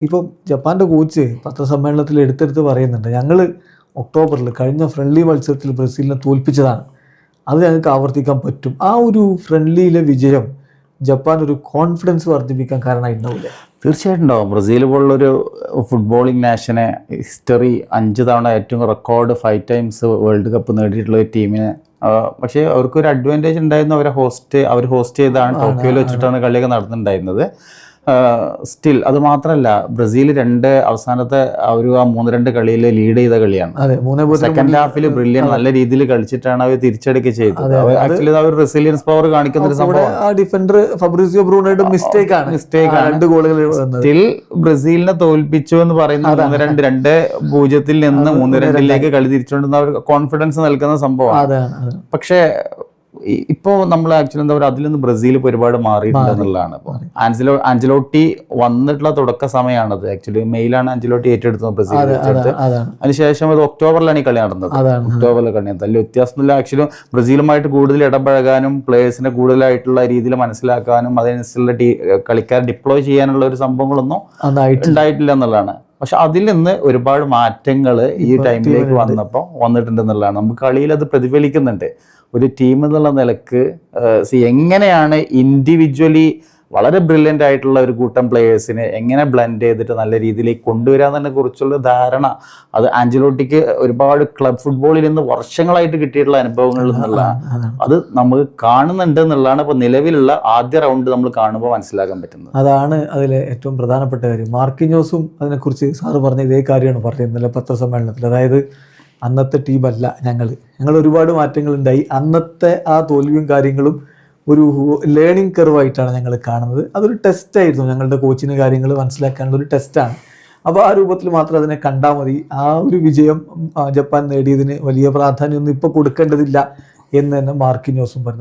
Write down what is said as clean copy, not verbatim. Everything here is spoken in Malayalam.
ഇപ്പം ജപ്പാന്റെ കോച്ച് പത്രസമ്മേളനത്തിൽ എടുത്തെടുത്ത് പറയുന്നുണ്ട്, ഞങ്ങൾ ഒക്ടോബറിൽ കഴിഞ്ഞ ഫ്രണ്ട്ലി മത്സരത്തിൽ ബ്രസീലിനെ തോൽപ്പിച്ചതാണ്, അത് ഞങ്ങൾക്ക് ആവർത്തിക്കാൻ പറ്റും. ആ ഒരു ഫ്രണ്ട്ലിയിലെ വിജയം ജപ്പാൻ ഒരു കോൺഫിഡൻസ് വർദ്ധിപ്പിക്കാൻ കാരണമായിട്ടുണ്ടാവില്ലേ? തീർച്ചയായിട്ടും ഉണ്ടാവും. ബ്രസീൽ പോലുള്ളൊരു ഫുട്ബോളിംഗ് നാഷനെ ഹിസ്റ്ററി 5 തവണ ഏറ്റവും റെക്കോർഡ് 5 ടൈംസ് വേൾഡ് കപ്പ് നേടിയിട്ടുള്ള ഒരു ടീമിനെ, പക്ഷേ അവർക്കൊരു അഡ്വാൻറ്റേജ് ഉണ്ടായിരുന്നു. അവർ ഹോസ്റ്റ് ചെയ്താണ് ടോക്കിയോയിൽ വെച്ചിട്ടാണ് കളിയൊക്കെ നടന്നിട്ടുണ്ടായിരുന്നത്. സ്റ്റിൽ അത് മാത്രമല്ല, ബ്രസീൽ അവസാനത്തെ ആ 3-2 കളിയിൽ ലീഡ് ചെയ്ത കളിയാണ്. സെക്കൻഡ് ഹാഫിൽ ബ്രില്യൻ നല്ല രീതിയിൽ കളിച്ചിട്ടാണ് അവർ തിരിച്ചടിക്കുക ചെയ്തത്. ആക്ച്വലി അവർ റെസിലിയൻസ് പവർ കാണിക്കുന്ന ഒരു സംഭവം. ഡിഫൻഡർ ഫബ്രിസിയോ ബ്രൂണോയുടെ മിസ്റ്റേക്ക് ആണ്. സ്റ്റിൽ ബ്രസീലിനെ തോൽപ്പിച്ചു എന്ന് പറയുന്നത് 2-0 നിന്ന് 3-2 കളി തിരിച്ചുകൊണ്ടുവന്ന ഒരു കോൺഫിഡൻസ് നൽകുന്ന സംഭവമാണ്. പക്ഷേ ഇപ്പോൾ നമ്മൾ ആക്ച്വലി എന്താ പറയുക, അതിൽ നിന്ന് ബ്രസീൽ ഇപ്പോൾ ഒരുപാട് മാറിയിട്ടുണ്ട് എന്നുള്ളതാണ്. ഇപ്പോൾ ആഞ്ചലോട്ടി വന്നിട്ടുള്ള തുടക്ക സമയമാണത്. ആക്ച്വലി മെയിലാണ് ആഞ്ചലോട്ടി ഏറ്റെടുത്തത് ബ്രസീൽ ഏറ്റെടുത്ത്. അതിനുശേഷം അത് ഒക്ടോബറിലാണ് ഈ കളി നടന്നത്. ഒക്ടോബറിലെ കളി അതിൽ വ്യത്യാസമൊന്നുമില്ല. ആക്ച്വലി ബ്രസീലുമായിട്ട് കൂടുതൽ ഇടപഴകാനും പ്ലേയേഴ്സിനെ കൂടുതലായിട്ടുള്ള രീതിയിൽ മനസ്സിലാക്കാനും അതിനനുസരിച്ചുള്ള കളിക്കാർ ഡിപ്ലോയ് ചെയ്യാനുള്ള ഒരു സംഭവങ്ങളൊന്നും ഉണ്ടായിട്ടില്ല എന്നുള്ളതാണ്. പക്ഷെ അതിൽ നിന്ന് ഒരുപാട് മാറ്റങ്ങൾ ഈ ടൈമിലേക്ക് വന്നിട്ടുണ്ടെന്നുള്ളതാണ്. നമുക്ക് കളിയിൽ അത് പ്രതിഫലിക്കുന്നുണ്ട്. ഒരു ടീം എന്നുള്ള നിലക്ക് എങ്ങനെയാണ് ഇൻഡിവിജ്വലി വളരെ ബ്രില്യൻ്റ് ആയിട്ടുള്ള ഒരു കൂട്ടം പ്ലേയേഴ്സിനെ എങ്ങനെ ബ്ലെൻഡ് ചെയ്തിട്ട് നല്ല രീതിയിലേക്ക് കൊണ്ടുവരാന്നതിനെ കുറിച്ചുള്ള ധാരണ അത് ആഞ്ചലോട്ടിക്ക് ഒരുപാട് ക്ലബ് ഫുട്ബോളിൽ നിന്ന് വർഷങ്ങളായിട്ട് കിട്ടിയിട്ടുള്ള അനുഭവങ്ങളിൽ നിന്നുള്ളതാണ്. അത് നമുക്ക് കാണുന്നുണ്ട് എന്നുള്ളതാണ് ഇപ്പോൾ നിലവിലുള്ള ആദ്യ റൗണ്ട് നമ്മൾ കാണുമ്പോൾ മനസ്സിലാക്കാൻ പറ്റുന്നത്. അതാണ് അതിലെ ഏറ്റവും പ്രധാനപ്പെട്ട കാര്യം. മാർക്കിഞ്ഞോസും അതിനെക്കുറിച്ച് സാറ് പറഞ്ഞ ഇതേ കാര്യമാണ് പറയുന്നത് പത്രസമ്മേളനത്തിൽ. അതായത് അന്നത്തെ ടീമല്ല ഞങ്ങൾ ഒരുപാട് മാറ്റങ്ങളുണ്ടായി. അന്നത്തെ ആ തോൽവിയും കാര്യങ്ങളും ഒരു ലേണിംഗ് കർവായിട്ടാണ് ഞങ്ങൾ കാണുന്നത്. അതൊരു ടെസ്റ്റായിരുന്നു, ഞങ്ങളുടെ കോച്ചിന് കാര്യങ്ങൾ മനസ്സിലാക്കാനുള്ള ഒരു ടെസ്റ്റാണ്. അപ്പോൾ ആ രൂപത്തിൽ മാത്രം അതിനെ കണ്ടാൽ മതി. ആ ഒരു വിജയം ജപ്പാൻ നേടിയതിന് വലിയ പ്രാധാന്യമൊന്നും ഇപ്പോൾ കൊടുക്കേണ്ടതില്ല എന്ന് തന്നെ മാർക്കിഞ്ഞോസും പറഞ്ഞു.